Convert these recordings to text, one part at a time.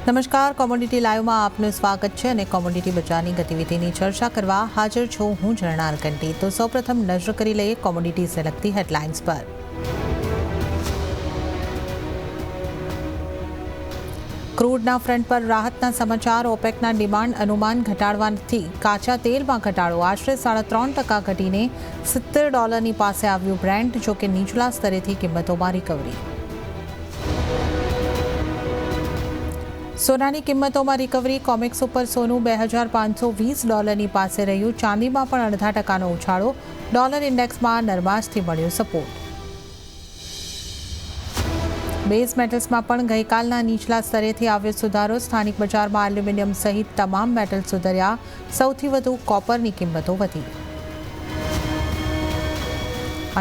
નમસ્કાર, કોમોડિટી લાઈવમાં આપનું સ્વાગત છે અને કોમોડિટી બજારની ગતિવિધિની ચર્ચા કરવા હાજર છું હું ઝરણા અલકંટી। તો સૌપ્રથમ નજર કરી લઈએ કોમોડિટીઝને લગતી હેડલાઇન્સ પર। ક્રૂડના ફ્રન્ટ પર રાહતના સમાચાર। ઓપેકના ડિમાન્ડ અનુમાન ઘટાડવાથી કાચા તેલમાં ઘટાડો આશરે 3.5% ઘટીને $70 પાસે આવ્યું બ્રેન્ટ, જોકે નીચલા સ્તરેથી કિંમતોમાં રિકવરી। સોનાની કિંમતોમાં રિકવરી। કોમેક્સ ઉપર સોનું $2,520 પાસે રહ્યું। ચાંદીમાં પણ 0.5% ઉછાળો। ડોલર ઇન્ડેક્સમાં નરમાશથી મળ્યો સપોર્ટ। બેઝ મેટલ્સમાં પણ ગઈકાલના નીચલા સ્તરેથી આવ્યો સુધારો। સ્થાનિક બજારમાં એલ્યુમિનિયમ સહિત તમામ મેટલ સુધર્યા। સૌથી વધુ કોપરની કિંમતો વધી।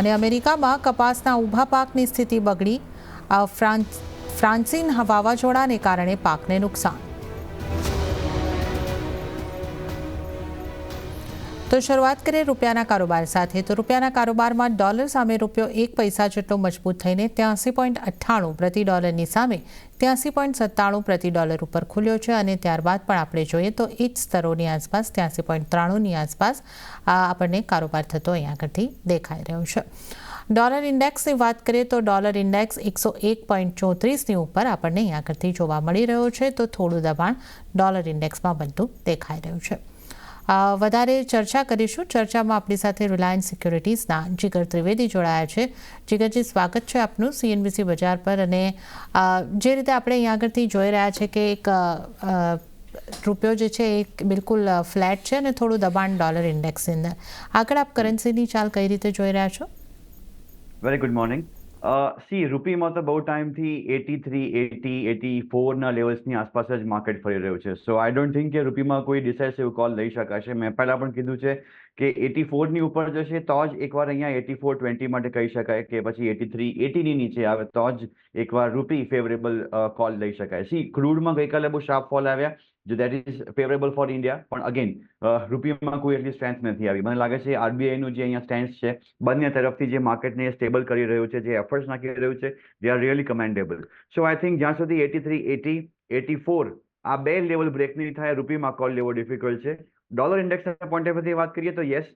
અને અમેરિકામાં કપાસના ઊભા પાકની સ્થિતિ બગડી। ફ્રાન્સિન વાવાઝોડાને કારણે પાકને નુકસાન। તો શરૂઆત કરીએ રૂપિયાના કારોબાર સાથે। તો રૂપિયાના કારોબારમાં ડોલર સામે રૂપિયો 1 પૈસા જેટલો મજબૂત થઈને 83.98 પ્રતિ ડોલરની સામે 83.97 પ્રતિ ડોલર ઉપર ખુલ્યો છે। અને ત્યારબાદ પણ આપણે જોઈએ તો એ જ સ્તરોની આસપાસ 83.93ની આસપાસ આપણને કારોબાર થતો અહીંયા આગળથી દેખાઈ રહ્યો છે। ડોલર ઇન્ડેક્સની વાત કરીએ તો ડોલર ઇન્ડેક્સ 101.34ની ઉપર આપણને અહીંયા આગળથી જોવા મળી રહ્યો છે। તો થોડું દબાણ ડોલર ઇન્ડેક્સમાં બનતું દેખાઈ રહ્યું છે। વધારે ચર્ચા કરીશું। ચર્ચામાં આપણી સાથે રિલાયન્સ સિક્યોરિટીઝના જીગર ત્રિવેદી જોડાયા છે। જીગરજી, સ્વાગત છે આપનું CNBC બજાર પર। અને જે રીતે આપણે અહીંયા આગળથી જોઈ રહ્યા છે કે એક રૂપિયો જે છે એ બિલકુલ ફ્લેટ છે અને થોડું દબાણ ડોલર ઇન્ડેક્સની અંદર। આગળ આપ કરન્સીની ચાલ કઈ રીતે જોઈ રહ્યા છો? Very good morning. રૂપીમાં તો બહુ ટાઈમથી 83, 80, 84ના લેવલ્સની આસપાસ જ માર્કેટ ફરી રહ્યું છે। સો આઈ ડોન્ટ થિંક કે રૂપીમાં કોઈ ડિસાઇસિવ કોલ લઈ શકાશે। મેં પહેલાં પણ કીધું છે કે 84ની ઉપર જશે તો જ એકવાર અહીંયા 84.20 માટે કહી શકાય કે પછી 83, 80ની નીચે આવે તો જ એકવાર રૂપી ફેવરેબલ કોલ લઈ શકાય। ક્રૂડમાં ગઈકાલે બહુ શાર્પ ફોલ આવ્યા, જો that is favourable for India, પણ અગેન રૂપીમાં કોઈ એટલી સ્ટ્રેન્થ નથી આવી। મને લાગે છે આરબીઆઈનું જે અહીંયા સ્ટેન્સ છે, બંને તરફથી જે માર્કેટને સ્ટેબલ કરી રહ્યું છે, જે એફર્ટ્સ નાખી રહ્યું છે, they are really commendable. So I think જ્યાં સુધી 83, 80, 84 આ બે લેવલ બ્રેક નહીં થાય, રૂપીમાં કોલ લેવો ડિફિકલ્ટ છે। ડોલર ઇન્ડેક્સના પોઈન્ટ ઓફ વ્યૂથી વાત કરીએ તો યસ,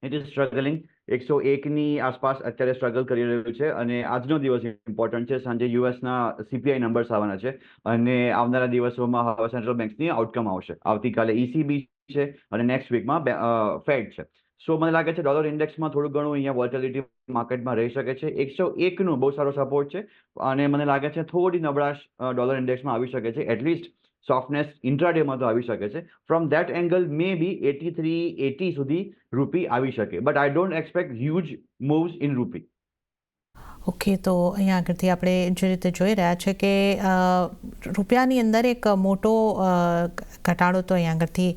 ઇટ ઇઝ સ્ટ્રગલિંગ। 101ની આસપાસ અત્યારે સ્ટ્રગલ કરી રહ્યું છે અને આજનો દિવસ ઇમ્પોર્ટન્ટ છે। સાંજે યુએસના CPI નંબર્સ આવવાના છે અને આવનારા દિવસોમાં હવે સેન્ટ્રલ બેંક્સની આઉટકમ આવશે। આવતીકાલે ECB છે અને નેક્સ્ટ વીકમાં ફેડ છે। સો મને લાગે છે ડોલર ઇન્ડેક્સમાં થોડું ઘણું અહીંયા વોલેટિલિટી માર્કેટમાં રહી શકે છે। 101નું બહુ સારો સપોર્ટ છે અને મને લાગે છે થોડી નબળાશ ડોલર ઇન્ડેક્સમાં આવી શકે છે। એટલીસ્ટ સોફ્ટનેસ ઇન્ટ્રાડેમાં તો આવી શકે છે। ફ્રોમ ધેટ એંગલ મે બી 83, 80 સુધી રૂપી આવી શકે, but I don't expect huge moves in રૂપી। ઓકે, તો અહીંયા આગળથી આપણે જે રીતે જોઈ રહ્યા છે કે રૂપિયાની અંદર એક મોટો ઘટાડો તો અહીંયા આગળથી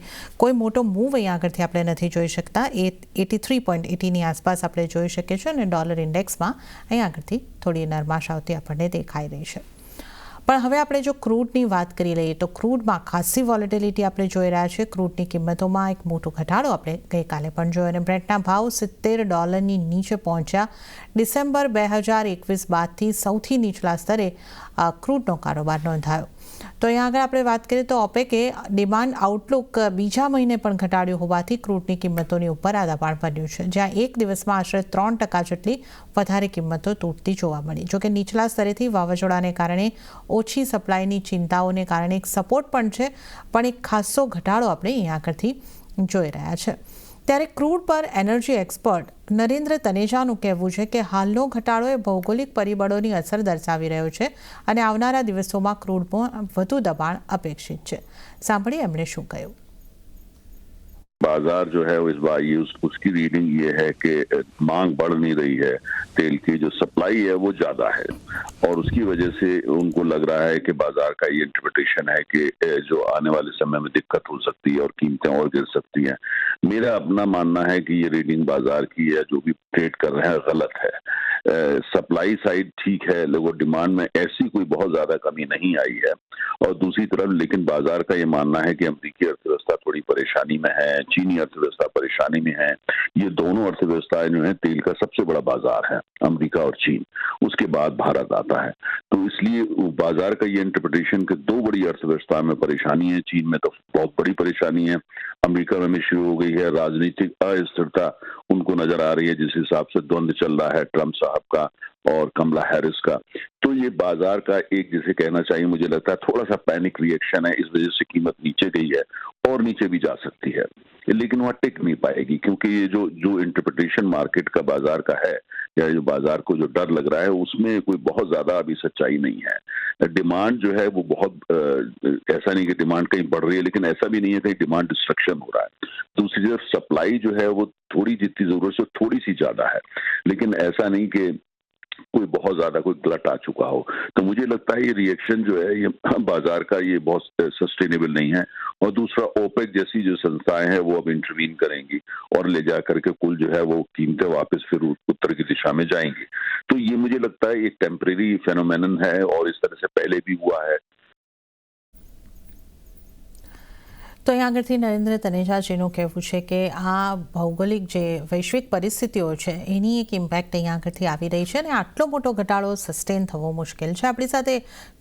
કોઈ મોટો મૂવ અહીંયા આગળથી આપણે નથી જોઈ શકતા। 83.80ની આસપાસ આપણે જોઈ શકીએ છીએ અને ડોલર ઇન્ડેક્સમાં અહીંયા આગળથી થોડી નરમાશ આવતી આપણને દેખાઈ રહી છે। પણ હવે આપણે જો ક્રૂડની વાત કરી લઈએ તો ક્રૂડમાં ખાસી વોલેટિલિટી આપણે જોઈ રહ્યા છીએ। ક્રૂડની કિંમતોમાં એક મોટો ઘટાડો આપણે ગઈકાલે પણ જોયો અને બ્રેન્ટના ભાવ $70 નીચે પહોંચ્યા। ડિસેમ્બર 2021 બાદથી સૌથી નીચલા સ્તરે ક્રૂડનો કારોબાર નોંધાયો। તો અહીંયા આગળ આપણે વાત કરીએ તો ઓપેકે ડિમાન્ડ આઉટલુક બીજા મહિને પણ ઘટાડ્યું હોવાથી ક્રૂડની કિંમતોની ઉપર આ દબાણ બન્યું છે, જ્યાં એક દિવસમાં આશરે 3% જેટલી વધારે કિંમતો તૂટતી જોવા મળી। જોકે નીચલા સ્તરેથી વાવાઝોડાને કારણે ઓછી સપ્લાયની ચિંતાઓને કારણે એક સપોર્ટ પણ છે, પણ એક ખાસો ઘટાડો આપણે અહીંયા આગળથી જોઈ રહ્યા છે। ત્યારે ક્રૂડ પર એનર્જી એક્સપર્ટ નરેન્દ્ર તનેજાનું કહેવું છે કે હાલનો ઘટાડો એ ભૌગોલિક પરિબળોની અસર દર્શાવી રહ્યો છે અને આવનારા દિવસોમાં ક્રૂડમાં વધુ દબાણ અપેક્ષિત છે। સાંભળીએ એમણે શું કહ્યું। बाजार जो है इस बार ये उसकी रीडिंग ये है कि मांग बढ़ नहीं रही है, तेल की जो सप्लाई है वो ज्यादा है और उसकी वजह से उनको लग रहा है कि बाजार का ये इंटरप्रिटेशन है कि जो आने वाले समय में दिक्कत हो सकती है और कीमतें और गिर सकती हैं। मेरा अपना मानना है कि ये रीडिंग बाजार की है जो भी ट्रेड कर रहे हैं गलत है। सप्लाई साइड ठीक है, लोगों डिमांड में ऐसी कोई बहुत ज्यादा कमी नहीं आई है और दूसरी तरफ लेकिन बाजार का ये मानना है कि अमेरिकी अर्थव्यवस्था थोड़ी परेशानी में है, चीनी अर्थव्यवस्था परेशानी में है, ये दोनों अर्थव्यवस्थाएं जो है तेल का सबसे बड़ा बाजार है, अमेरिका और चीन, उसके बाद भारत आता है। तो इसलिए बाजार का ये इंटरप्रिटेशन कि दो बड़ी अर्थव्यवस्था में परेशानी है, चीन में तो बहुत बड़ी परेशानी है, अमेरिका में भी शुरू हो गई है, राजनीतिक अस्थिरता उनको नजर आ रही है, जिस हिसाब से द्वंद्व चल रहा है ट्रंप साहब का और कमला हैरिस का। तो ये बाजार का एक, जिसे कहना चाहिए, मुझे लगता है थोड़ा सा पैनिक रिएक्शन है, इस वजह से कीमत नीचे गई है और नीचे भी जा सकती है, लेकिन वहां टिक नहीं पाएगी, क्योंकि ये जो इंटरप्रिटेशन मार्केट का बाजार का है, या जो बाजार को जो डर लग रहा है, उसमें कोई बहुत ज्यादा अभी सच्चाई नहीं है। डिमांड जो है वो बहुत ऐसा नहीं कि डिमांड कहीं बढ़ रही है, लेकिन ऐसा भी नहीं है कहीं डिमांड डिस्ट्रक्शन हो रहा है। दूसरी तरफ सप्लाई जो है वो थोड़ी जितनी जरूरत से थोड़ी सी ज्यादा है, लेकिन ऐसा नहीं कि कोई बहुत ज्यादा कोई गलत आ चुका हो। तो मुझे लगता है ये रिएक्शन जो है ये बाजार का ये बहुत सस्टेनेबल नहीं है। और दूसरा, ओपेक जैसी जो संस्थाएं हैं वो अब इंटरवीन करेंगी और ले जा करके कुल जो है वो कीमतें वापस फिर उत्तर की दिशा में जाएंगी। तो ये मुझे लगता है एक टेम्परेरी फेनोमेनन है और इस तरह से पहले भी हुआ है। તો અહીં આગળથી નરેન્દ્ર તનેજાજીનું કહેવું છે કે આ ભૌગોલિક જે વૈશ્વિક પરિસ્થિતિઓ છે એની એક ઇમ્પેક્ટ અહીં આગળથી આવી રહી છે અને આટલો મોટો ઘટાડો સસ્ટેન થવો મુશ્કેલ છે. આપણી સાથે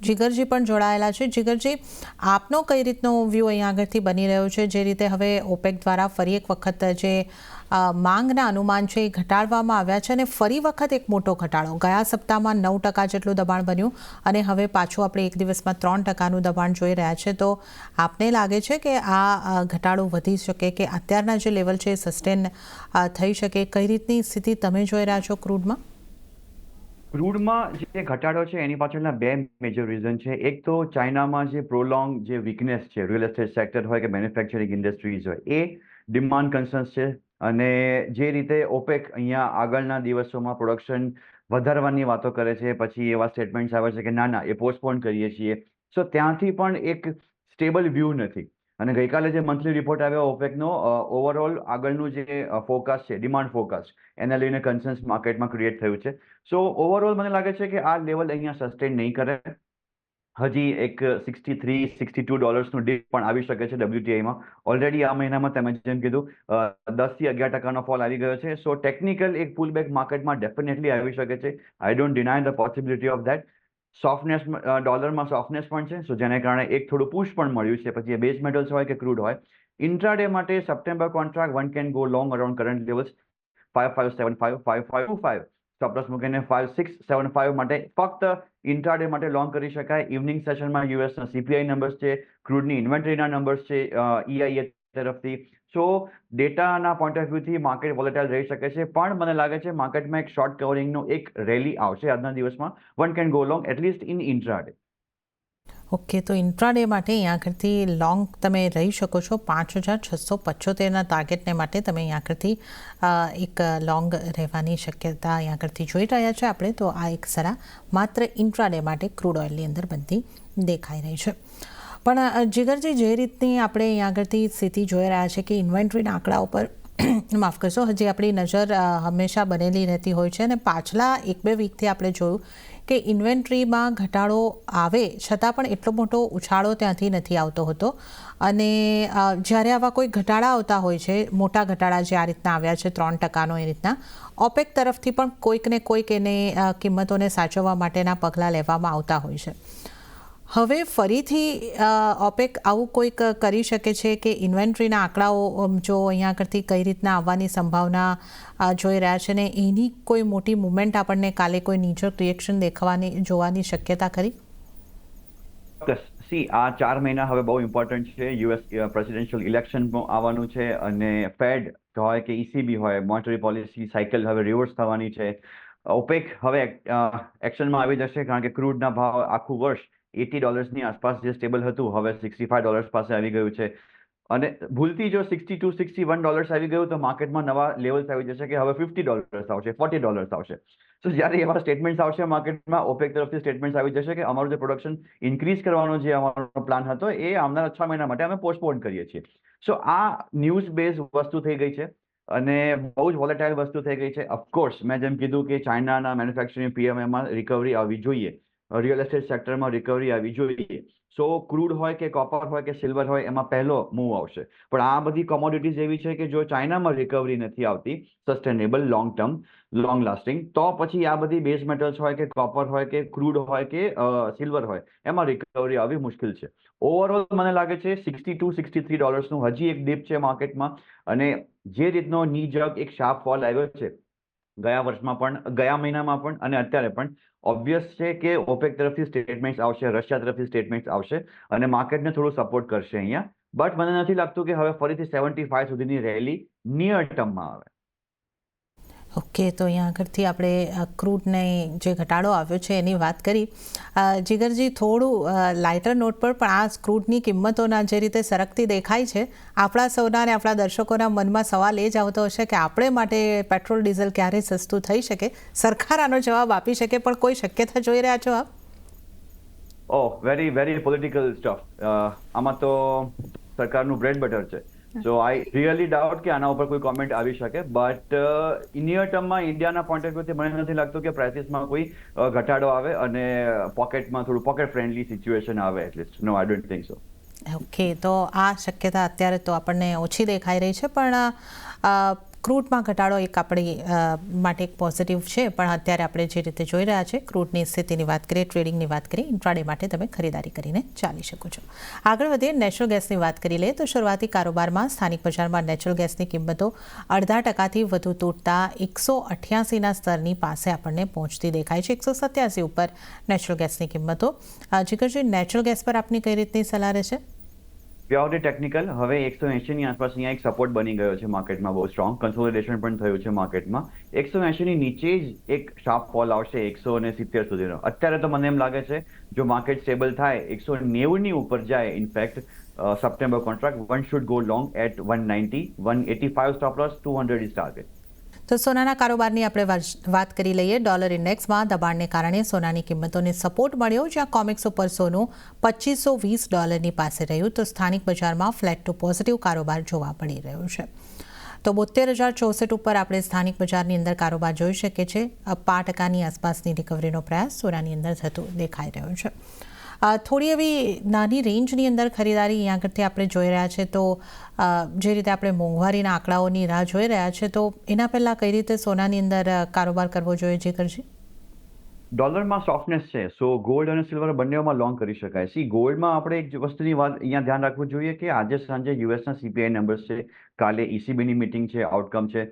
જીગરજી પણ જોડાયેલા છે. જીગરજી, આપનો કઈ રીતનો વ્યૂ અહીં આગળથી બની રહ્યો છે, જે રીતે હવે ઓપેક દ્વારા ફરી એક વખત જે માંગના અનુમાન છે એ ઘટાડવામાં આવ્યા છે અને ફરી વખત એક મોટો ઘટાડો, ગયા સપ્તાહમાં 9% જેટલું દબાણ બન્યું અને હવે પાછું આપણે એક દિવસમાં 3%નું દબાણ જોઈ રહ્યા છે. તો આપને લાગે છે કે આ ઘટાડો વધી શકે કે અત્યારના જે લેવલ છે એ સસ્ટેન થઈ શકે? કઈ રીતની સ્થિતિ તમે જોઈ રહ્યા છો ક્રૂડમાં? ક્રૂડમાં જે ઘટાડો છે એની પાછળના બે મેજર રીઝન છે. એક તો ચાઇનામાં જે પ્રોલોંગ જે વીકનેસ છે, રિયલ એસ્ટેટ સેક્ટર હોય કે મેન્યુફેક્ચરિંગ ઇન્ડસ્ટ્રીઝ હોય, એ ડિમાન્ડ કન્સર્ન્સ છે. અને જે રીતે ઓપેક અહીંયા આગળના દિવસોમાં પ્રોડક્શન વધારવાની વાતો કરે છે, પછી એવા સ્ટેટમેન્ટ્સ આવે છે કે ના ના એ પોસ્ટપોન કરીએ છીએ. સો ત્યાંથી પણ એક સ્ટેબલ વ્યૂ નથી. અને ગઈકાલે જે મંથલી રિપોર્ટ આવ્યો ઓપેકનો, ઓવરઓલ આગળનું જે ફોરકાસ્ટ છે, ડિમાન્ડ ફોરકાસ્ટ, એના લઈને કન્સર્ન્સ માર્કેટમાં ક્રિએટ થયું છે. સો ઓવરઓલ મને લાગે છે કે આ લેવલ અહીંયા સસ્ટેન નહીં કરે. હજી એક $63-62નું ડીપ પણ આવી શકે છે WTIમાં. ઓલરેડી આ મહિનામાં તમે જેમ કીધું 10 થી 11% ફોલ આવી ગયો છે. સો ટેકનિકલ એક પુલબેક માર્કેટમાં ડેફિનેટલી આવી શકે છે. I don't deny the possibility of that. Softness, ડોલરમાં સોફ્ટનેસ પણ છે, સો જેને કારણે એક થોડું પુશ પણ મળ્યું છે. પછી એ બેઝ મેટલ્સ હોય કે ક્રૂડ હોય, ઇન્ટ્રાડે માટે September contract one can go long around current levels 5575, 5525. Stop મૂકીને 5675 માટે ફક્ત ઇન્ટ્રાડે માટે લોંગ કરી શકાય. ઇવનિંગ સેશનમાં યુએસના CPI નંબર્સ છે, ક્રૂડની ઇન્વેન્ટરીના નંબર્સ છે EIA તરફથી. સો ડેટાના પોઈન્ટ ઓફ વ્યૂથી માર્કેટ વોલેટાઇલ રહી શકે છે, પણ મને લાગે છે માર્કેટમાં એક શોર્ટ કવરિંગનો એક રેલી આવશે આજના દિવસમાં. One can go long at least in intraday. Okay, તો ઇન્ટ્રાડે માટે અહીં આગળથી લોંગ તમે રહી શકો છો. 5675ના ટાર્ગેટને માટે તમે અહીં આગળથી એક લોંગ રહેવાની શક્યતા અહીં આગળથી જોઈ રહ્યા છે આપણે. તો આ એક સલાહ માત્ર ઇન્ટ્રાડે માટે ક્રૂડ ઓઇલની અંદર બનતી દેખાઈ રહી છે. પણ જીગરજી, જે રીતની આપણે અહીં આગળથી સ્થિતિ જોઈ રહ્યા છે કે ઇન્વેન્ટરીના આંકડા ઉપર માફ કરશો, હજી આપણી નજર હંમેશા બનેલી રહેતી હોય છે અને પાછલા 1-2 વીકથી આપણે જોયું કે ઇન્વેન્ટરીમાં ઘટાડો આવે છતાં પણ એટલો મોટો ઉછાળો ત્યાંથી નથી આવતો હોતો. અને જ્યારે આવા કોઈ ઘટાડા આવતા હોય છે, મોટા ઘટાડા જે આ રીતના આવ્યા છે 3%નો, એ રીતના ઓપેક તરફથી પણ કોઈક ને કોઈક એને કિંમતોને સાચવવા માટેના પગલાં લેવામાં આવતા હોય છે. હવે ફરીથી ઓપેક આવું કોઈક કરી શકે છે કે ઇન્વેન્ટરીના આંકડાઓ જો અહીંયા આગળથી કઈ રીતના આવવાની સંભાવના જોઈ રહ્યા છે ને એની કોઈ મોટી મુવમેન્ટ આપણને કાલે કોઈ નીચક રિએક્શન જોવાની શક્યતા ખરી? સી, આ 4 મહિના હવે બહુ ઇમ્પોર્ટન્ટ છે. US પ્રેસિડેન્શિયલ ઇલેક્શન આવવાનું છે અને ફેડ હોય કે ECB હોય, મોનેટરી પોલિસી સાયકલ હવે રિવર્સ થવાની છે. ઓપેક હવે એક્શનમાં આવી જશે, કારણ કે ક્રૂડના ભાવ આખું વર્ષ $80ની આસપાસ જે સ્ટેબલ હતું, હવે $65 પાસે આવી ગયું છે. અને ભૂલથી જો $62-61 આવી ગયું તો માર્કેટમાં નવા લેવલ્સ આવી જશે કે હવે $50 આવશે, $40 આવશે. તો જ્યારે એવા સ્ટેટમેન્ટ્સ આવશે માર્કેટમાં, ઓપેક તરફથી સ્ટેટમેન્ટ્સ આવી જશે કે અમારું જે પ્રોડક્શન ઇન્ક્રીઝ કરવાનો જે અમારો પ્લાન હતો એ આવનારા 6 મહિના માટે અમે પોસ્ટપોન કરીએ છીએ. સો આ ન્યૂઝ બેઝ વસ્તુ થઈ ગઈ છે અને બહુ જ વોલેટાઇલ વસ્તુ થઈ ગઈ છે. ઓફકોર્સ મેં જેમ કીધું કે ચાઇનાના મેન્યુફેક્ચરિંગ PMIમાં રિકવરી આવવી જોઈએ, રિયલ એસ્ટેટ સેક્ટરમાં રિકવરી આવી જોઈએ. સો ક્રૂડ હોય કે કોપર હોય કે સિલ્વર હોય એમાં પહેલો મૂવ આવશે. પણ આ બધી કોમોડિટીઝ એવી છે કે જો ચાઇનામાં રિકવરી નથી આવતી sustainable long term long lasting, તો પછી આ બધી બેઝ મેટલ્સ હોય કે કોપર હોય કે ક્રૂડ હોય કે સિલ્વર હોય એમાં રિકવરી આવવી મુશ્કેલ છે. ઓવરઓલ મને લાગે છે $62-63નું હજી એક ડીપ છે માર્કેટમાં. અને જે રીતનો ની જગ એક શાર્પ ફોલ આવ્યો છે ગયા વર્ષમાં પણ, ગયા મહિનામાં પણ અને અત્યારે પણ, ઓબ્વિયસ છે કે ઓપેક તરફથી સ્ટેટમેન્ટ્સ આવશે, રશિયા તરફથી સ્ટેટમેન્ટ્સ આવશે અને માર્કેટને થોડું સપોર્ટ કરશે અહીંયા. બટ મને નથી લાગતું કે હવે ફરીથી 75 સુધીની રેલી નિયર ટર્મમાં આવે. ઓકે, તો અહીંયા આગળથી આપણે ક્રૂડને જે ઘટાડો આવ્યો છે એની વાત કરી. જીગરજી, થોડું લાઇટર નોટ પર પણ આ ક્રૂડની કિંમતોના જે રીતે સરકતી દેખાય છે, આપણા સૌના અને આપણા દર્શકોના મનમાં સવાલ એ જ આવતો હશે કે આપણે માટે પેટ્રોલ ડીઝલ ક્યારે સસ્તું થઈ શકે? સરકાર આનો જવાબ આપી શકે, પણ કોઈ શક્યતા જોઈ રહ્યા છો આપ? Very very political stuff. આમાં તો સરકારનું બ્રેડ બટર છે. સો આઈ રિયલી ડાઉટ કે આના ઉપર કોઈ કોમેન્ટ આવી શકે. બટ નિયર ટર્મમાં ઇન્ડિયાના પોઈન્ટ ઓફ વ્યૂથી મને નથી લાગતું કે પ્રાઇસીસમાં કોઈ ઘટાડો આવે અને પોકેટમાં થોડું પોકેટ ફ્રેન્ડલી સિચ્યુએશન આવે. At least no, I don't think so. Okay, તો આ શક્યતા અત્યારે તો આપણને ઓછી દેખાઈ રહી છે, પણ ક્રૂડમાં ઘટાડો એક આપણી માટે એક પોઝિટિવ છે. પણ અત્યારે આપણે જે રીતે જોઈ રહ્યા છે ક્રૂડની સ્થિતિની વાત કરીએ, ટ્રેડિંગની વાત કરીએ, ઇન્ટ્રાડે માટે તમે ખરીદારી કરીને ચાલી શકો છો. આગળ વધીએ, નેચરલ ગેસની વાત કરી લઈએ તો શરૂઆતી કારોબારમાં સ્થાનિક બજારમાં નેચરલ ગેસની કિંમતો 0.5% વધુ તૂટતા 188ના સ્તરની પાસે આપણને પહોંચતી દેખાય છે. 187 ઉપર નેચરલ ગેસની કિંમતો. જીગરજી, નેચરલ ગેસ પર આપની કઈ રીતની સલાહ રહેશે? પ્યોરલી ટેકનિકલ, હવે 180ની આસપાસ અહીંયા એક સપોર્ટ બની ગયો છે માર્કેટમાં, બહુ સ્ટ્રોંગ કન્સોલિડેશન પણ થયું છે માર્કેટમાં. 180ની નીચે જ એક શાર્પ ફોલ આવશે 170 સુધીનો. અત્યારે તો મને એમ લાગે છે જો માર્કેટ સ્ટેબલ થાય 190ની ઉપર જાય, in fact September contract, one should go long at 190, 185 stop loss, 200 is target. તો સોનાના કારોબારની આપણે વાત કરી લઈએ. ડોલર ઇન્ડેક્સમાં દબાણને કારણે સોનાની કિંમતોને સપોર્ટ મળ્યો, જ્યાં કોમેક્સ ઉપર સોનું $2520 પાસે રહ્યું, તો સ્થાનિક બજારમાં ફ્લેટ ટુ પોઝિટિવ કારોબાર જોવા મળી રહ્યો છે. તો 72,064 ઉપર આપણે સ્થાનિક બજારની અંદર કારોબાર જોઈ શકીએ છીએ. 5% આસપાસની રિકવરીનો પ્રયાસ સોનાની અંદર થતો દેખાઈ રહ્યો છે. થોડી એવી નાની રેન્જની અંદર ખરીદારી અહીંયા આગળથી આપણે જોઈ રહ્યા છે. તો જે રીતે આપણે મોંઘવારીના આંકડાઓની રાહ જોઈ રહ્યા છે, તો એના પહેલાં કઈ રીતે સોનાની અંદર કારોબાર કરવો જોઈએ, જીગરજી? ડોલરમાં સોફ્ટનેસ છે, સો ગોલ્ડ અને સિલ્વર બંનેમાં લોંગ કરી શકાય. ગોલ્ડમાં આપણે એક વસ્તુની વાત અહીંયા ધ્યાન રાખવું જોઈએ કે આજે સાંજે યુએસના CPI નંબર્સ છે, કાલે ECBની મિટિંગ છે, આઉટકમ છે,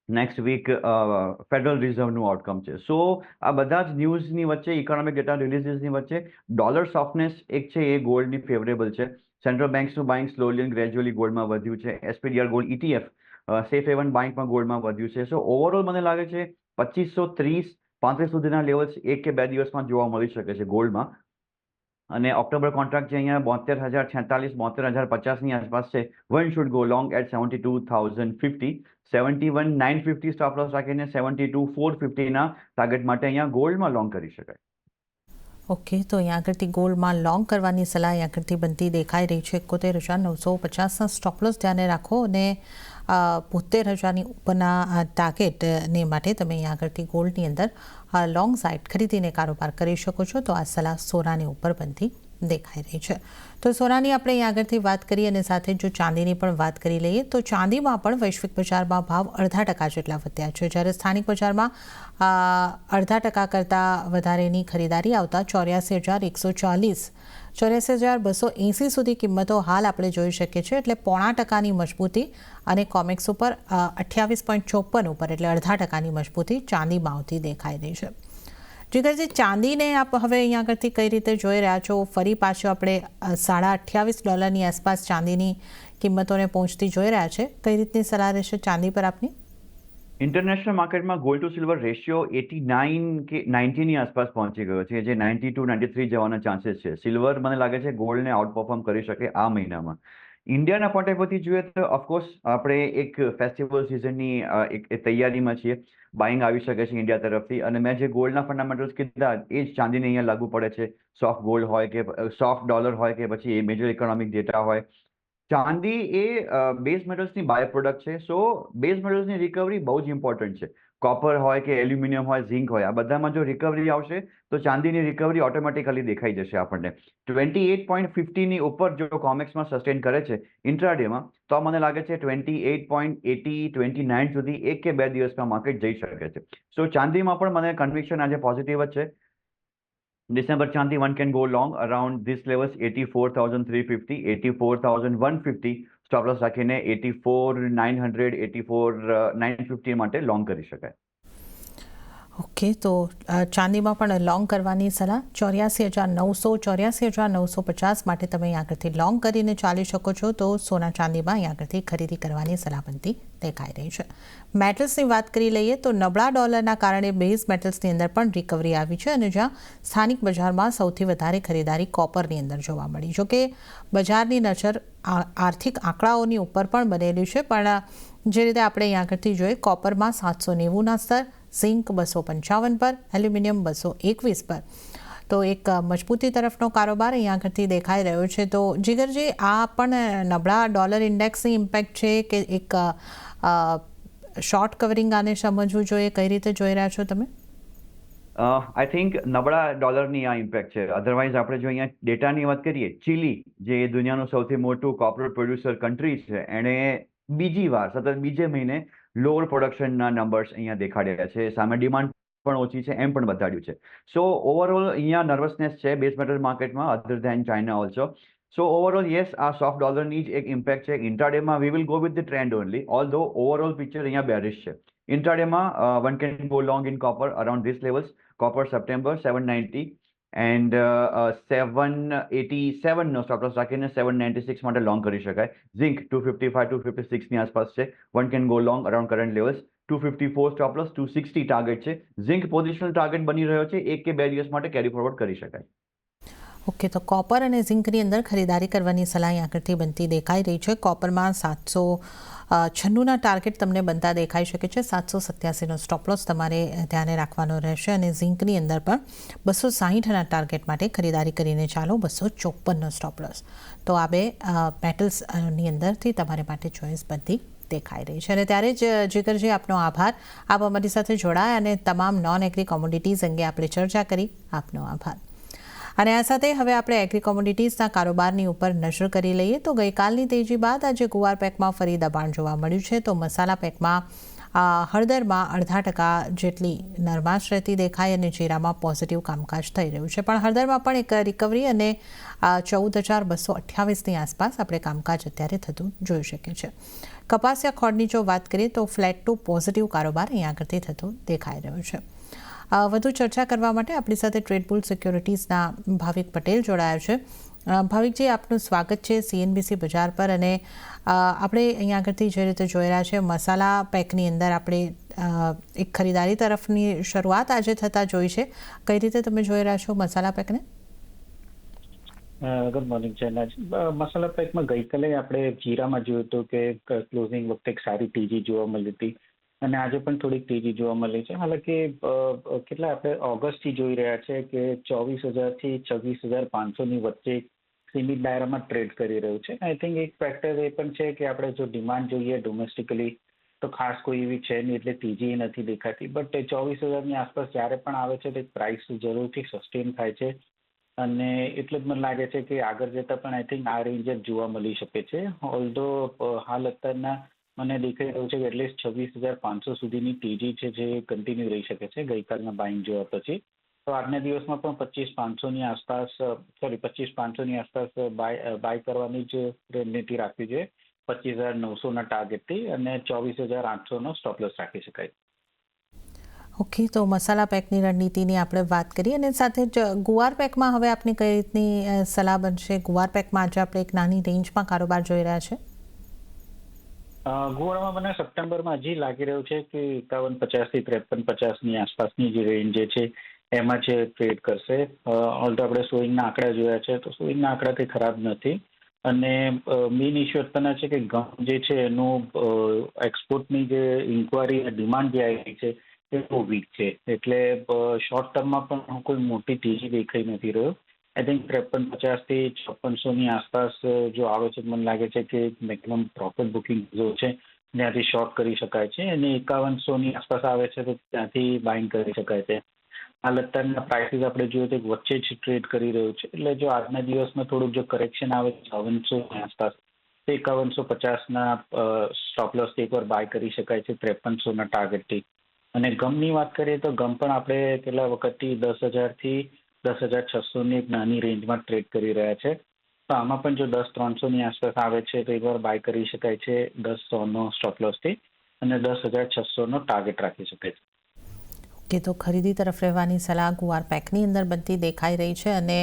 નેક્સ્ટ વીક ફેડરલ રિઝર્વનું આઉટકમ છે. સો આ બધા જ ન્યૂઝની વચ્ચે, ઇકોનોમિક ડેટા રિલીઝની વચ્ચે ડોલર સોફ્ટનેસ એક છે એ ગોલ્ડની ફેવરેબલ છે. સેન્ટ્રલ બેન્ક્સનું બાઇંગ સ્લોલી એન્ડ ગ્રેજ્યુઅલી ગોલ્ડમાં વધ્યું છે. SPDR gold ETF safe haven બાઇંગમાં ગોલ્ડમાં વધ્યું છે. સો ઓવરઓલ મને લાગે છે 2530-35 સુધીના લેવલ્સ 1 કે 2 દિવસમાં જોવા મળી શકે છે ગોલ્ડમાં. અને ઓક્ટોબર કોન્ટ્રાક્ટ જે અહીંયા 72,046, 72,050ની આસપાસ છે, one should go long at 72,050, 71,950 stop loss રાખીને 72,450ના ટાર્ગેટ માટે અહીંયા ગોલ્ડમાં લોંગ કરી શકાય. ઓકે, તો અહીંયા આગળથી ગોલ્ડમાં લોંગ કરવાની સલાહ અહીંયા આગળથી બનતી દેખાઈ રહી છે. 71,950ના સ્ટોપ લોસ ધ્યાને રાખો અને 72,000ની ઉપરના ટાર્ગેટને માટે તમે અહીંયા આગળથી ગોલ્ડની અંદર લોંગ સાઇડ ખરીદીને કારોબાર કરી શકો છો. તો આ સલાહ સોનાની ઉપર બનતી દેખાઈ રહી છે. તો સોનાની આપણે અહીંયા આગળથી વાત કરીએ અને સાથે જો ચાંદીની પણ વાત કરી લઈએ તો ચાંદીમાં પણ વૈશ્વિક બજારમાં ભાવ 0.5% જેટલા વધ્યા છે, જ્યારે સ્થાનિક બજારમાં 0.5% કરતાં વધારેની ખરીદારી આવતા 84,140, 84,280 સુધી કિંમતો હાલ આપણે જોઈ શકીએ છીએ. એટલે 0.5%ની મજબૂતી અને કોમેક્સ ઉપર 28.54 ઉપર, એટલે 0.5%ની મજબૂતી ચાંદીમાં આવતી દેખાઈ રહી છે. જીગરજી, ચાંદીને આપ હવે અહીંયા આગળથી કઈ રીતે જોઈ રહ્યા છો? ફરી પાછું આપણે $28.5 આસપાસ ચાંદીની કિંમતોને પહોંચતી જોઈ રહ્યા છે. કઈ રીતની સલાહ રહેશે ચાંદી પર આપની? ઇન્ટરનેશનલ માર્કેટમાં ગોલ્ડ ટુ સિલ્વર રેશિયો 89 કે 90ની આસપાસ પહોંચી ગયો છે, જે 92-93 જવાના ચાન્સીસ છે. સિલ્વર મને લાગે છે ગોલ્ડને આઉટ પરફોર્મ કરી શકે આ મહિનામાં. ઇન્ડિયાના પોઈન્ટ ઓફ વ્યૂથી જોઈએ તો ઓફકોર્સ આપણે એક ફેસ્ટિવલ સિઝનની એક તૈયારીમાં છીએ. બાઇંગ આવી શકે છે ઇન્ડિયા તરફથી, અને મેં જે ગોલ્ડના ફંડામેન્ટલ્સ કીધા એ જ ચાંદીને અહીંયા લાગુ પડે છે. સોફ્ટ ગોલ્ડ હોય કે સોફ્ટ ડોલર હોય કે પછી મેજર ઇકોનોમિક ડેટા હોય, ચાંદી એ બેઝ મેટલ્સની બાય પ્રોડક્ટ છે. સો બેઝ મેટલ્સની રિકવરી બહુ જ ઇમ્પોર્ટન્ટ છે. કોપર હોય કે એલ્યુમિનિયમ હોય, ઝિંક હોય, આ બધામાં જો રિકવરી આવશે તો ચાંદીની રિકવરી ઓટોમેટિકલી દેખાઈ જશે આપણને. 28.50ની ઉપર જો કોમેક્સમાં સસ્ટેન કરે છે ઇન્ટ્રાડેમાં, તો મને લાગે છે 28.80 29 સુધી 1 કે 2 દિવસમાં માર્કેટ જઈ શકે છે. સો ચાંદીમાં પણ મને કન્વિક્શન આજે પોઝિટિવ જ છે. December Chanti, one can go long around this levels 84,350, 84,150 stop loss રાખીને 84,900, 84,950 માટે લોંગ કરી શકાય. ઓકે, તો ચાંદીમાં પણ લોંગ કરવાની સલાહ 84,900, 84,950 માટે તમે અહીં આગળથી લોંગ કરીને ચાલી શકો છો. તો સોના ચાંદીમાં અહીં આગળથી ખરીદી કરવાની સલાહ બનતી દેખાઈ રહી છે. મેટલ્સની વાત કરી લઈએ તો નબળા ડોલરના કારણે બેઝ મેટલ્સની અંદર પણ રિકવરી આવી છે અને જ્યાં સ્થાનિક બજારમાં સૌથી વધારે ખરીદારી કોપરની અંદર જોવા મળી. જોકે બજારની નજર આર્થિક આંકડાઓની ઉપર પણ બનેલી છે, પણ જે રીતે આપણે અહીં આગળથી જોઈએ કોપરમાં 790ના સ્તર, ઝિંક 255 પર, એલ્યુમિનિયમ 221 પર. તો એક મજબૂતી તરફનો કારોબાર અહીંયા આગળથી દેખાઈ રહ્યો છે. તો જીગરજી, આ પણ નબળા ડોલર ઇન્ડેક્સની ઇમ્પેક્ટ છે કે એક શોર્ટ કવરિંગ આને સમજવું જોઈએ? કઈ રીતે જોઈ રહ્યા છો તમે? આઈ થિંક નબળા ડોલરની આ ઇમ્પેક્ટ છે. અધરવાઇઝ આપણે જો અહીંયા ડેટાની વાત કરીએ, ચીલી જે દુનિયાનું સૌથી મોટું કોપર પ્રોડ્યુસર કન્ટ્રી છે, એણે બીજી વાર સતત બીજે મહિને લોઅર પ્રોડક્શનના નંબર્સ અહીંયા દેખાડ્યા છે. સામે ડિમાન્ડ પણ ઓછી છે એમ પણ બતાડ્યું છે. સો ઓવરઓલ અહીંયા નર્વસનેસ છે બેઝ મેટલ માર્કેટમાં, other than China also. So overall yes, આ સોફ્ટ ડોલરની જ એક ઇમ્પેક્ટ છે. ઇન્ટ્રાડેમાં we will go with the trend only, although overall picture અહીંયા બેરિશ છે. ઇન્ટ્રાડેમાં one can go long in copper around this levels. Copper September 790 and 787 નો સ્ટોપ લોસ રાખીને 796 માટે લોંગ કરી શકાય. ઝિંક 255 256 ની આસપાસ છે. One can go long around current levels. 254 stop loss, 260 target છે. ઝિંક પોઝિશનલ ટાર્ગેટ બની રહ્યો છે. 1 કે 2 દિવસ માટે કેરી ફોરવર્ડ કરી શકાય. ઓકે, તો કોપર અને ઝિંકની અંદર ખરીદારી કરવાની સલાહ આગળથી બનતી દેખાઈ રહી છે. કોપરમાં 796ના ટાર્ગેટ તમને બનતા દેખાઈ શકે છે. 787નો સ્ટોપ લોસ તમારે ધ્યાને રાખવાનો રહેશે અને ઝિંકની અંદર પણ 260ના ટાર્ગેટ માટે ખરીદારી કરીને ચાલો. 254નો સ્ટોપ લોસ. તો આ બે મેટલ્સની અંદરથી તમારે માટે ચોઈસ બનતી દેખાઈ રહી છે. અને ત્યારે જ જીગરજી, આપનો આભાર. આપ અમારી સાથે જોડાયા અને તમામ નોન એગ્રી કોમોડિટીઝ અંગે આપણે ચર્ચા કરી. આપનો આભાર. અને આ સાથે હવે આપણે એગ્રી કોમોડિટીઝના કારોબારની ઉપર નજર કરી લઈએ તો ગઈકાલની તેજી બાદ આજે ગુવાર પેકમાં ફરી દબાણ જોવા મળ્યું છે. તો મસાલા પેકમાં હળદરમાં 0.5% જેટલી નરમાશ રહેતી દેખાઈ અને જીરામાં પોઝિટિવ કામકાજ થઈ રહ્યું છે. પણ હળદરમાં પણ એક રિકવરી અને 14,228ની આસપાસ આપણે કામકાજ અત્યારે થતું જોઈ શકીએ છીએ. કપાસિયા ખોળની જો વાત કરીએ તો ફ્લેટ ટુ પોઝિટિવ કારોબાર અહીંયા આગળથી થતો દેખાઈ રહ્યો છે. વધુ ચર્ચા કરવા માટે આપણી સાથે ટ્રેડબુલ સિક્યોરિટીઝના ભાવિક પટેલ જોડાયા છે. ભાવિકજી, આપનું સ્વાગત છે CNBC બજાર પર. અને આપણે અહીંયા આગળથી જે રીતે જોઈ રહ્યા છે મસાલા પેકની અંદર આપણે એક ખરીદારી તરફની શરૂઆત આજે થતાં જોઈ છે. કઈ રીતે તમે જોઈ રહ્યા છો મસાલા પેકને? Good morning ચેનાજ. મસાલા પેકમાં ગઈકાલે આપણે જીરામાં જોયું હતું કે ક્લોઝિંગ વખતે એક સારી તેજી જોવા મળી હતી અને આજે પણ થોડીક તેજી જોવા મળી છે. હાલાકી કેટલા આપણે ઓગસ્ટથી જોઈ રહ્યા છે કે 24,000 થી 26,500ની વચ્ચે સીમિત દાયરામાં ટ્રેડ કરી રહ્યું છે. આઈ થિંક એક ફેક્ટર એ પણ છે કે આપણે જો ડિમાન્ડ જોઈએ ડોમેસ્ટિકલી તો ખાસ કોઈ એવી છે નહીં, એટલે તેજી નથી દેખાતી. બટ 24,000ની આસપાસ જ્યારે પણ આવે છે તો પ્રાઇસ જરૂરથી સસ્ટેન થાય છે અને એટલે જ મને લાગે છે કે આગળ જતાં પણ આઈ થિંક આ રેન્જ જ જોવા મળી શકે છે. ઓલ્ધો હાલ અત્યારના મને દેખાઈ રહ્યું છે કે એટલીસ્ટ 26,500 સુધીની તેજી છે જે કન્ટિન્યુ રહી શકે છે ગઈકાલના બાઇંગ જોવા પછી. તો આજના દિવસમાં પણ 25,500ની આસપાસ 25,500ની આસપાસ બાય કરવાની જ રણનીતિ રાખવી જોઈએ 25,900ના ટાર્ગેટથી અને 24,800નો સ્ટોપ લોસ રાખી શકાય. ઓકે, તો મસાલા પેકની રણનીતિની આપણે વાત કરી અને સાથે જ ગુવાર પેકમાં હવે આપની કઈ રીતની સલાહ બનશે? ગુવાર પેકમાં આજે આપણે એક નાની રેન્જમાં કારોબાર જોઈ રહ્યા છે. ગુવારમાં મને સપ્ટેમ્બરમાં હજી લાગી રહ્યું છે કે 51.50 થી 53.50ની આસપાસની જે રેન્જ છે એમાં છે ટ્રેડ કરશે. ઓલ્ધો આપણે સોઈંગના આંકડા જોયા છે તો સોઈંગના આંકડા કંઈ ખરાબ નથી અને મેઇન ઇશ્યુ અત્યારના છે કે ઘઉં જે છે એનું એક્સપોર્ટની જે ઇન્કવાયરી ડિમાન્ડ જે આવી છે એ બહુ વીક છે. એટલે શોર્ટ ટર્મમાં પણ કોઈ મોટી તેજી દેખાઈ નથી રહ્યો આઈ થિંક 5350 થી 5600ની આસપાસ જો આવે છે, મને લાગે છે કે મેક્સિમમ પ્રોફિટ બુકિંગ જો છે ત્યાંથી શોર્ટ કરી શકાય છે, અને 5100ની આસપાસ આવે છે તો ત્યાંથી બાઇંગ કરી શકાય છે. હાલ અત્યારના પ્રાઇસીસ આપણે જોઈએ તો વચ્ચે જ ટ્રેડ કરી રહ્યું છે, એટલે જો આજના દિવસમાં થોડુંક જો કરેક્શન આવે 5400ની આસપાસ તો 5150ના સ્ટોપ લોસ એકવાર બાય કરી શકાય છે 5300ના ટાર્ગેટથી. અને ગમની વાત કરીએ તો ગમ પણ આપણે કેટલા વખતથી 10,000 થી 10,600ની એક નાની રેન્જમાં ટ્રેડ કરી રહ્યા છે, તો આમાં પણ જો 10,300ની આસપાસ આવે છે તો એકવાર બાય કરી શકાય છે 10,100નો સ્ટોપ લોસથી, અને 10,600નો ટાર્ગેટ રાખી શકાય છે. કે તો ખરીદી તરફ રહેવાની સલાહ ગુવાર પેકની અંદર બનતી દેખાઈ રહી છે. અને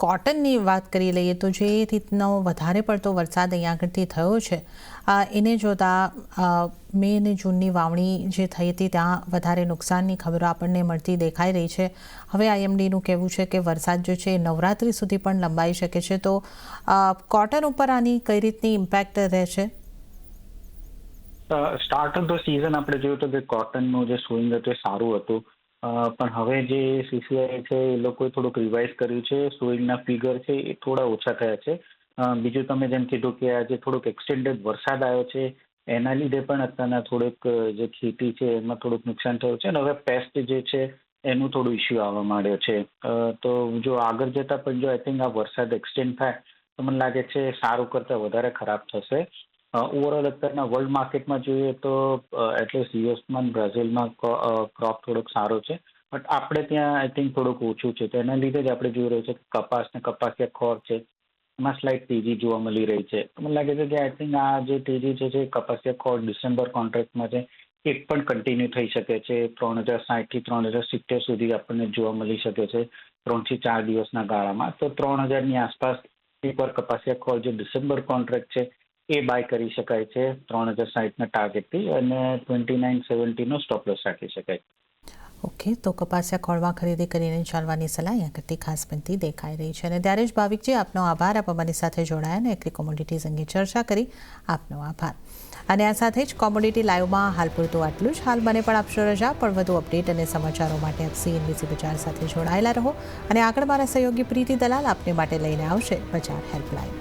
કોટનની વાત કરી લઈએ તો જે રીતનો વધારે પડતો વરસાદ અહીંયા આગળથી થયો છે એને જોતાં મે અને જૂનની વાવણી જે થઈ હતી ત્યાં વધારે નુકસાનની ખબરો આપણને મળતી દેખાઈ રહી છે. હવે આઈએમડીનું કહેવું છે કે વરસાદ જો છે એ નવરાત્રિ સુધી પણ લંબાઈ શકે છે, તો કોટન ઉપર આની કઈ રીતની ઇમ્પેક્ટ રહેશે? સ્ટાર્ટ ઓફ ધ સિઝન આપણે જોયું તો કે કોટનનું જે સ્વિંગ હતું એ સારું હતું, પણ હવે જે સીસીઆઈ છે એ લોકોએ થોડુંક રિવાઇઝ કર્યું છે, સ્વિંગના ફિગર છે એ થોડા ઓછા થયા છે. બીજું તમે જેમ કીધું કે આજે થોડુંક એક્સટેન્ડેડ વરસાદ આવ્યો છે એના લીધે પણ અત્યારના થોડુંક જે ખેતી છે એમાં થોડુંક નુકસાન થયું છે, અને હવે પેસ્ટ જે છે એનું થોડું ઇસ્યુ આવવા માંડ્યો છે. તો જો આગળ જતાં પણ જો આઈ થિંક આ વરસાદ એક્સટેન્ડ થાય તો મને લાગે છે સારું કરતાં વધારે ખરાબ થશે. ઓવરઓલ અત્યારના વર્લ્ડ માર્કેટમાં જોઈએ તો એટલીસ્ટ યુએસમાં બ્રાઝિલમાં ક્રોપ થોડોક સારો છે, બટ આપણે ત્યાં આઈ થિંક થોડુંક ઓછું છે, તો એના લીધે જ આપણે જોઈ રહ્યું છે કે કપાસ ને કપાસિયા ખોળ છે એમાં સ્લાઇટ તેજી જોવા મળી રહી છે. મને લાગે છે કે આઈ થિંક આ જે તેજી છે કપાસિયા ખોળ ડિસેમ્બર કોન્ટ્રાક્ટમાં છે એ પણ કન્ટિન્યુ થઈ શકે છે. 3,060 થી 3,070 સુધી આપણને જોવા મળી શકે છે 3 થી 4 દિવસના ગાળામાં. તો 3,000ની આસપાસ એકવાર કપાસિયા ખોળ જે ડિસેમ્બર કોન્ટ્રાક્ટ છે એ બાય કરી શકાય છે 3,060ના ટાર્ગેટથી, અને 2970નો સ્ટોપ લોસ રાખી શકાય. ઓકે, તો કપાસિયા ખોળમાં ખરીદી કરીને ચાલવાની સલાહ અહીંયા કરતી ખાસ બનતી દેખાઈ રહી છે. અને ત્યારે જ ભાવિકજી, આપનો આભાર, આપ અમારી સાથે જોડાયા અને એગ્રી કોમોડિટીઝ અંગે ચર્ચા કરી, આપનો આભાર. અને આ સાથે જ કોમોડિટી લાઈવમાં હાલ પૂરતું આટલું જ. હાલ મને પણ આપશો રજા, પણ વધુ અપડેટ અને સમાચારો માટે આપ CNBC બજાર સાથે જોડાયેલા રહો. અને આગળ મારા સહયોગી પ્રીતિ દલાલ આપને માટે લઈને આવશે બજાર હેલ્પલાઇન.